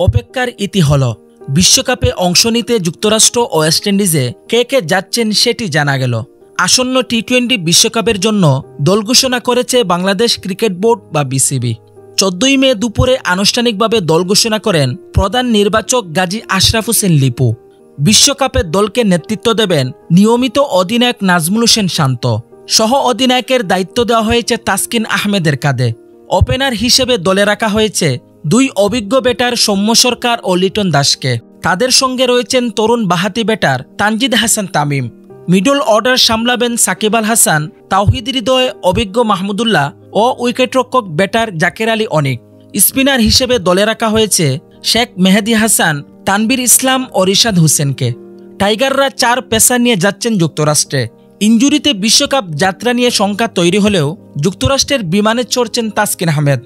অপেক্ষার ইতি হল। বিশ্বকাপে অংশ নিতে যুক্তরাষ্ট্র ও ওয়েস্ট ইন্ডিজে কে কে যাচ্ছেন সেটি জানা গেল। আসন্ন টি-20 বিশ্বকাপের জন্য দল ঘোষণা করেছে বাংলাদেশ ক্রিকেট বোর্ড বা বিসিবি। 14 মে দুপুরে আনুষ্ঠানিকভাবে দল ঘোষণা করেন প্রধান নির্বাচক গাজী আশরাফ হোসেন লিপু। বিশ্বকাপের দলকে নেতৃত্ব দেবেন নিয়মিত অধিনায়ক নাজমুল হোসেন শান্ত। সহ অধিনায়কের দায়িত্ব দেওয়া হয়েছে তাসকিন আহমেদের কাঁধে। ওপেনার হিসেবে দলে রাখা হয়েছে 2 অভিজ্ঞ ব্যাটার সৌম্য সরকার ও লিটন দাসকে। তাদের সঙ্গে রয়েছেন তরুণ বাহাতি batter Tanzid Hasan Tamim. Middle order সামলাবেন সাকিব আল হাসান, তাওহিদ হৃদয়, অভিজ্ঞ মাহমুদুল্লাহ ও উইকেটরক্ষক ব্যাটার জাকের আলী অনিক। স্পিনার হিসেবে দলে রাখা হয়েছে শেখ মেহেদী হাসান, তানবীর ইসলাম ও রিশাদ হোসেনকে। টাইগাররা 4 পেসার নিয়ে যাচ্ছেন যুক্তরাষ্ট্রে। ইনজুরিতে বিশ্বকাপ যাত্রা নিয়ে শঙ্কা তৈরি হলেও যুক্তরাষ্ট্রের বিমানে চড়ছেন তাসকিন আহমেদ।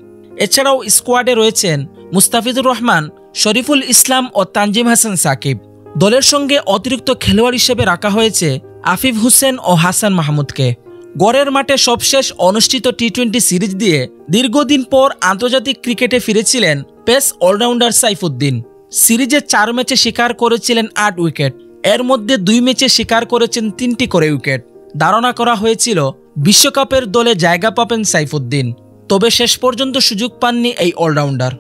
এছাড়াও স্কোয়াডে রয়েছেন মুস্তাফিজুর রহমান, শরীফুল ইসলাম ও তানজিম হাসান সাকিব। দলের সঙ্গে অতিরিক্ত খেলোয়াড় হিসেবে রাখা হয়েছে আফিফ হোসেন ও হাসান মাহমুদকে। গড়ের মাঠে সবশেষ অনুষ্ঠিত টি-20 সিরিজ দিয়ে দীর্ঘদিন পর আন্তর্জাতিক ক্রিকেটে ফিরেছিলেন পেস অলরাউন্ডার সাইফুদ্দিন। সিরিজে 4 ম্যাচে শিকার করেছিলেন 8 উইকেট। এর মধ্যে 2 ম্যাচে শিকার করেছেন 3টি করে উইকেট। ধারণা করা হয়েছিল বিশ্বকাপের দলে জায়গা পাবেন সাইফুদ্দিন, তবে শেষ পর্যন্ত সুযোগ পাননি এই অলরাউন্ডার।